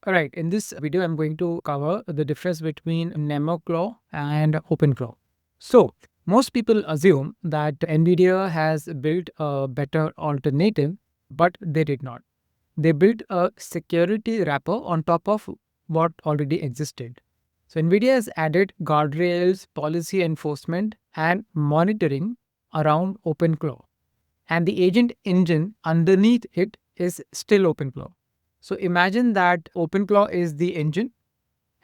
Alright, in this video, I'm going to cover the difference between NemoClaw and OpenClaw. So, most people assume that NVIDIA has built a better alternative, but they did not. They built a security wrapper on top of what already existed. So, NVIDIA has added guardrails, policy enforcement, and monitoring around OpenClaw. And the agent engine underneath it is still OpenClaw. So imagine that OpenClaw is the engine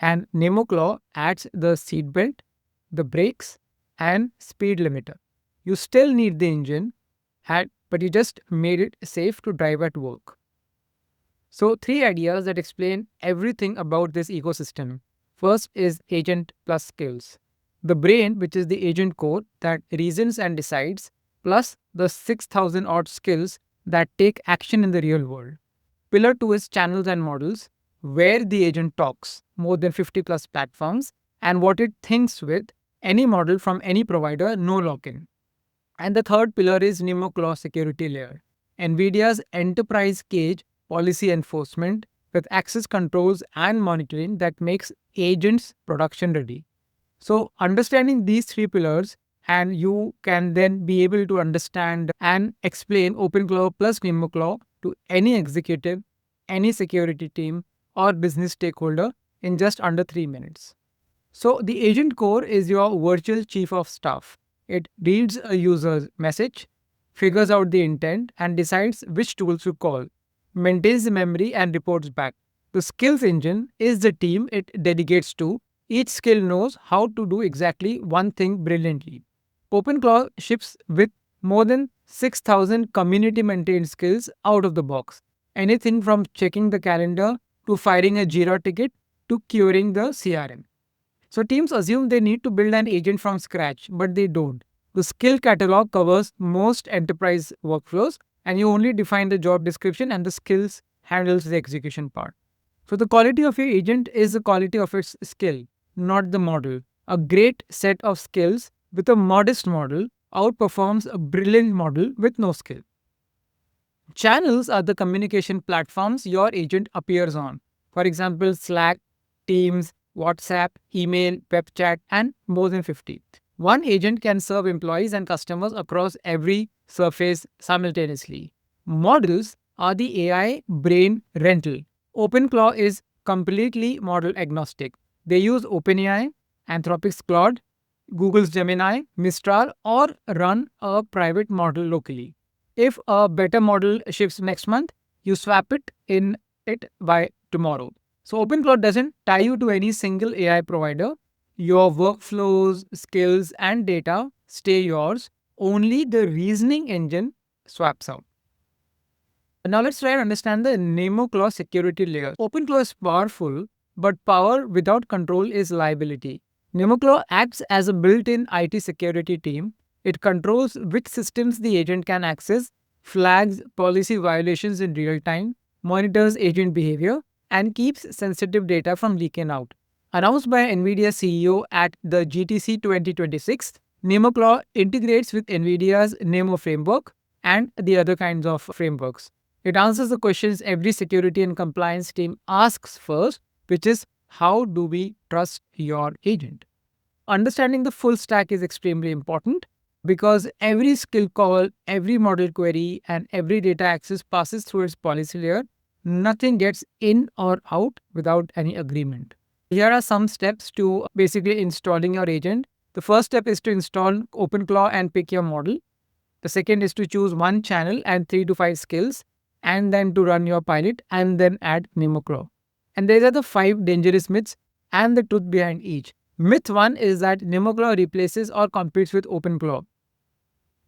and NemoClaw adds the seatbelt, the brakes, and speed limiter. You still need the engine, but you just made it safe to drive at work. So three ideas that explain everything about this ecosystem. First is agent plus skills. The brain, which is the agent core that reasons and decides, plus the 6,000 odd skills that take action in the real world. Pillar 2 is channels and models, where the agent talks, more than 50 plus platforms, and what it thinks with any model from any provider, no lock-in. And the third pillar is NemoClaw security layer, NVIDIA's enterprise cage policy enforcement with access controls and monitoring that makes agents production ready. So understanding these three pillars, and you can then be able to understand and explain OpenClaw plus NemoClaw to any executive, any security team, or business stakeholder in just under 3 minutes. So the agent core is your virtual chief of staff. It reads a user's message, figures out the intent, and decides which tools to call, maintains the memory, and reports back. The skills engine is the team it delegates to. Each skill knows how to do exactly one thing brilliantly. OpenClaw ships with more than 6,000 community-maintained skills out of the box. Anything from checking the calendar to firing a Jira ticket to curing the CRM. So teams assume they need to build an agent from scratch, but they don't. The skill catalog covers most enterprise workflows, and you only define the job description and the skills handles the execution part. So the quality of your agent is the quality of its skill, not the model. A great set of skills with a modest model outperforms a brilliant model with no skill. Channels are the communication platforms your agent appears on. For example, Slack, Teams, WhatsApp, email, web chat, and more than 50. One agent can serve employees and customers across every surface simultaneously. Models are the AI brain rental. OpenClaw is completely model agnostic. They use OpenAI, Anthropic's Claude, Google's Gemini, Mistral, or run a private model locally. If a better model ships next month, you swap it by tomorrow. So OpenClaw doesn't tie you to any single AI provider. Your workflows, skills, and data stay yours. Only the reasoning engine swaps out. Now let's try and understand the NemoClaw security layer. OpenClaw is powerful, but power without control is liability. NemoClaw acts as a built-in IT security team. It controls which systems the agent can access, flags policy violations in real time, monitors agent behavior, and keeps sensitive data from leaking out. Announced by NVIDIA CEO at the GTC 2026, NemoClaw integrates with NVIDIA's Nemo framework and the other kinds of frameworks. It answers the questions every security and compliance team asks first, which is, how do we trust your agent? Understanding the full stack is extremely important because every skill call, every model query, and every data access passes through its policy layer. Nothing gets in or out without any agreement. Here are some steps to basically installing your agent. The first step is to install OpenClaw and pick your model. The second is to choose one channel and 3 to 5 skills, and then to run your pilot and then add NemoClaw. And these are the 5 dangerous myths and the truth behind each. Myth 1 is that NemoClaw replaces or competes with OpenClaw.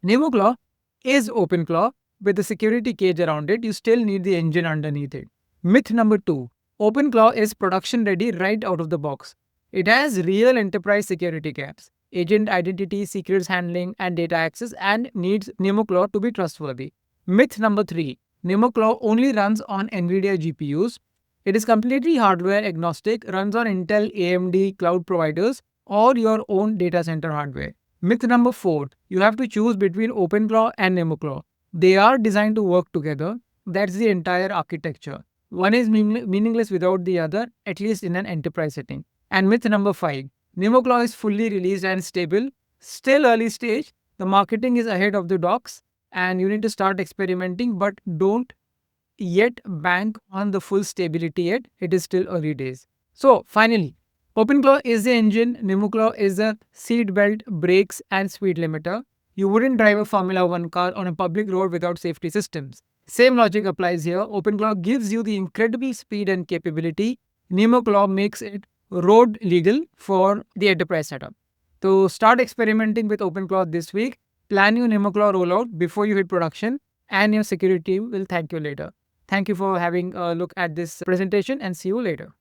NemoClaw is OpenClaw with the security cage around it. You still need the engine underneath it. Myth number 2. OpenClaw is production ready right out of the box. It has real enterprise security gaps, agent identity, secrets handling, and data access, and needs NemoClaw to be trustworthy. Myth number 3. NemoClaw only runs on NVIDIA GPUs. It is completely hardware agnostic, runs on Intel, AMD, cloud providers, or your own data center hardware. Myth number 4. You have to choose between OpenClaw and NemoClaw. They are designed to work together. That's the entire architecture. One is meaningless without the other, at least in an enterprise setting. And myth number 5, NemoClaw is fully released and stable, still early stage. The marketing is ahead of the docs, and you need to start experimenting, but don't yet bank on the full stability yet. It is still early days. So finally, OpenClaw is the engine, NemoClaw is a seat belt, brakes, and speed limiter. You wouldn't drive a Formula One car on a public road without safety systems. Same logic applies here. OpenClaw gives you the incredible speed and capability. NemoClaw makes it road legal for the enterprise setup. So start experimenting with OpenClaw this week. Plan your NemoClaw rollout before you hit production, and your security team will thank you later. Thank you for having a look at this presentation, and see you later.